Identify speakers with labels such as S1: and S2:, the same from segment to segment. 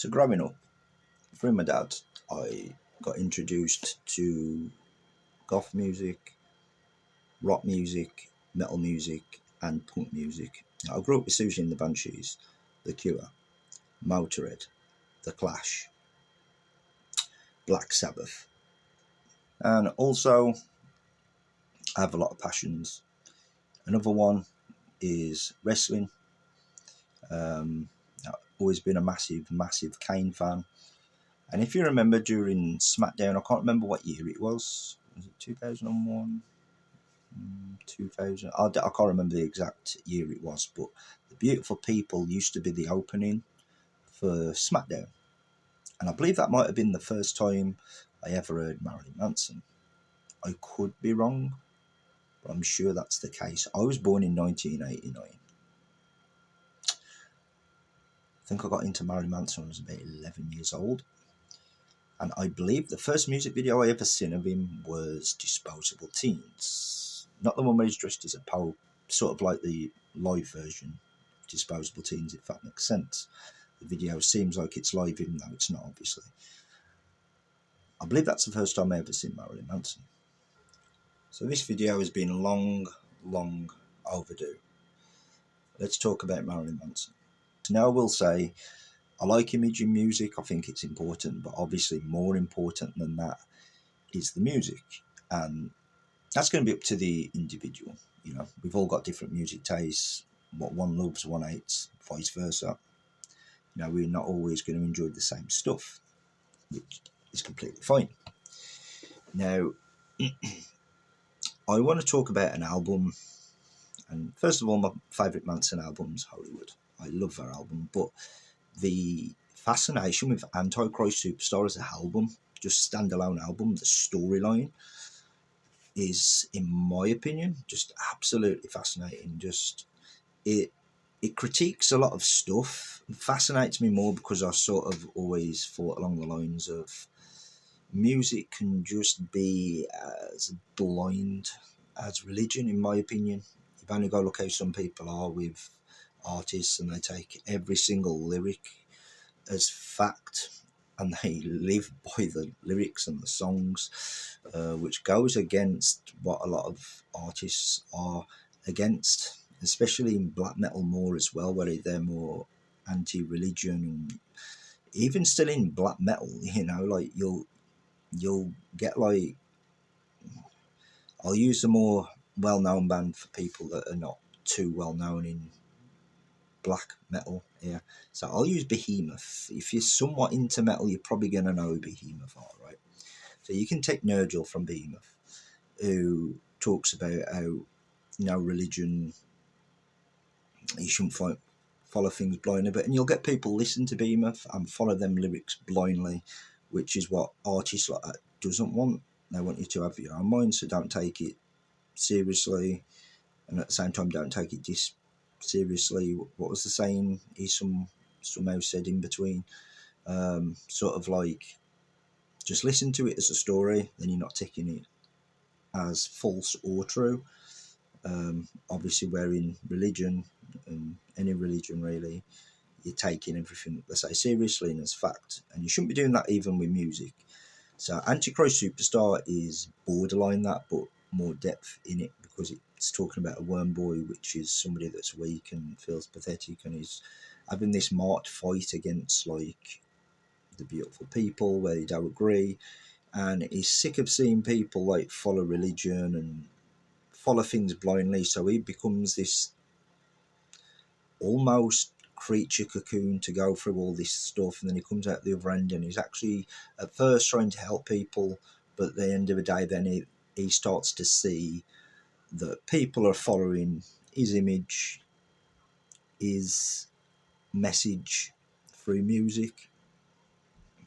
S1: So growing up, through my dad, I got introduced to goth music, rock music, metal music, and punk music. I grew up with Susie and the Banshees, The Cure, Motorhead, The Clash, Black Sabbath, and also I have a lot of passions. Another one is wrestling. I've always been a massive Kane fan. And if you remember during SmackDown, I can't remember what year it was. Was it 2001? 2000? I can't remember the exact year it was, but the Beautiful People used to be the opening for SmackDown. And I believe that might have been the first time I ever heard Marilyn Manson. I could be wrong, but I'm sure that's the case. I was born in 1989. I think I got into Marilyn Manson when I was about 11 years old. And I believe the first music video I ever seen of him was Disposable Teens. Not the one where he's dressed as a Pope, sort of like the live version of Disposable Teens, if that makes sense. The video seems like it's live, even though it's not, obviously. I believe that's the first time I ever seen Marilyn Manson. So this video has been long overdue. Let's talk about Marilyn Manson. Now I will say, I like image in music, I think it's important, but obviously more important than that is the music. And that's going to be up to the individual. You know, we've all got different music tastes. What one loves, one hates, vice versa. You know, we're not always going to enjoy the same stuff, which is completely fine. Now, I want to talk about an album. And first of all, my favourite Manson album is Hollywood. I love that album, but the fascination with Antichrist Superstar as an album, just standalone album, the storyline is, in my opinion, just absolutely fascinating. Just it critiques a lot of stuff. It fascinates me more because I sort of always thought along the lines of music can just be as blind as religion, in my opinion. You've only got to look how some people are with artists, and they take every single lyric as fact, and they live by the lyrics and the songs, which goes against what a lot of artists are against, especially in black metal more as well, where they're more anti-religion. And even still in black metal, you know, like you'll get, like, I'll use a more well-known band for people that are not too well-known in black metal here. So I'll use Behemoth. If you're somewhat into metal, you're probably going to know who Behemoth are, right? So you can take Nigel from Behemoth, who talks about how, you know, religion, you shouldn't follow things blindly, and you'll get people listen to Behemoth and follow them lyrics blindly, which is what artists like that doesn't want. They want you to have your own mind, so don't take it seriously, and at the same time don't take it seriously. What was the saying he somehow said in between? Sort of like, just listen to it as a story, then you're not taking it as false or true. Obviously, where in religion, any religion really, you're taking everything they say seriously and as fact, and you shouldn't be doing that even with music. So Antichrist Superstar is borderline that, but more depth in it, because it's talking about a worm boy, which is somebody that's weak and feels pathetic, and is having this marked fight against, like, the beautiful people where they don't agree, and he's sick of seeing people like follow religion and follow things blindly. So he becomes this almost creature cocoon to go through all this stuff, and then he comes out the other end and he's actually at first trying to help people, but at the end of the day then he starts to see that people are following his image, his message through music,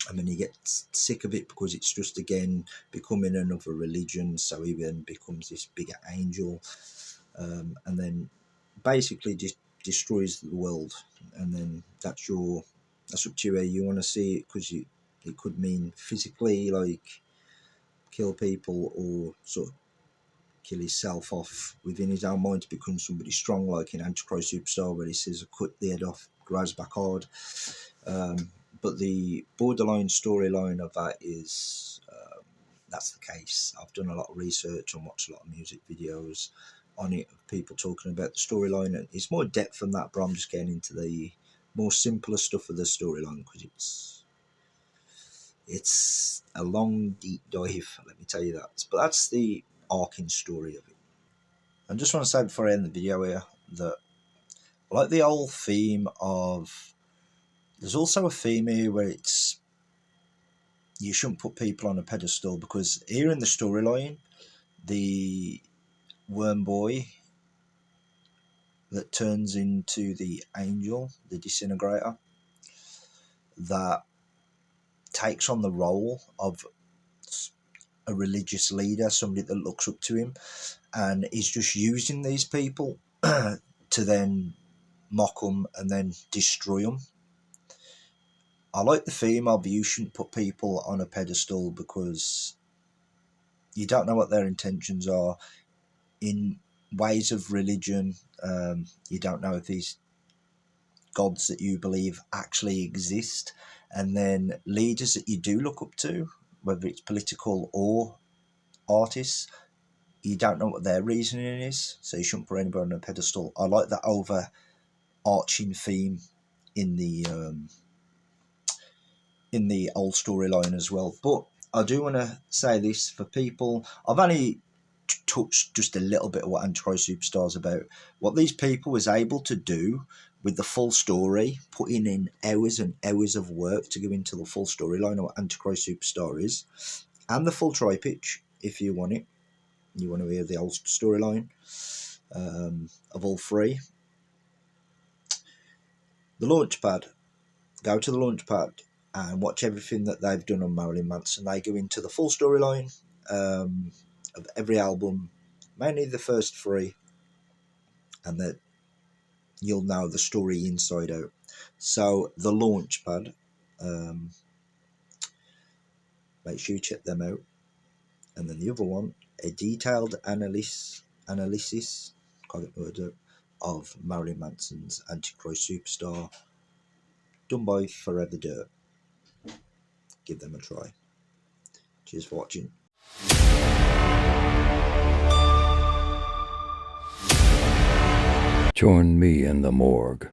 S1: and then he gets sick of it because it's just, again, becoming another religion. So he then becomes this bigger angel, and then basically just destroys the world. And then that's up to you how you want to see it, because it could mean physically, like kill people, or sort of kill himself off within his own mind to become somebody strong, like in Antichrist Superstar, where he says, cut the head off, grows back hard. but the borderline storyline of that is that's the case. I've done a lot of research and watched a lot of music videos on it of people talking about the storyline, and it's more depth than that, but I'm just getting into the more simpler stuff of the storyline because it's a long deep dive, let me tell you that. But that's the arcing story of it. I just want to say before I end the video here that I like the whole theme of, there's also a theme here where it's, you shouldn't put people on a pedestal, because here in the storyline, the worm boy that turns into the angel, the disintegrator, that takes on the role of a religious leader, somebody that looks up to him, and he's just using these people to then mock them and then destroy them. I like the theme of you shouldn't put people on a pedestal because you don't know what their intentions are. In ways of religion, you don't know if these gods that you believe actually exist, and then leaders that you do look up to, whether it's political or artists, you don't know what their reasoning is, so you shouldn't put anybody on a pedestal. I like that overarching theme in the old storyline as well. But I do want to say this for people, I've only touched just a little bit of what Antichrist Superstar is about. What these people was able to do with the full story, putting in hours and hours of work to go into the full storyline of what Antichrist Superstar is, and the full tri-pitch, if you want it, you want to hear the old storyline of all three. The Launchpad, go to the Launchpad and watch everything that they've done on Marilyn Manson. They go into the full storyline of every album, mainly the first three, and that you'll know the story inside out. So the Launchpad, make sure you check them out. And then the other one, a detailed analysis, can't get the word out, of Marilyn Manson's Antichrist Superstar, done by Forever Dirt. Give them a try. Cheers for watching.
S2: Join me in the morgue.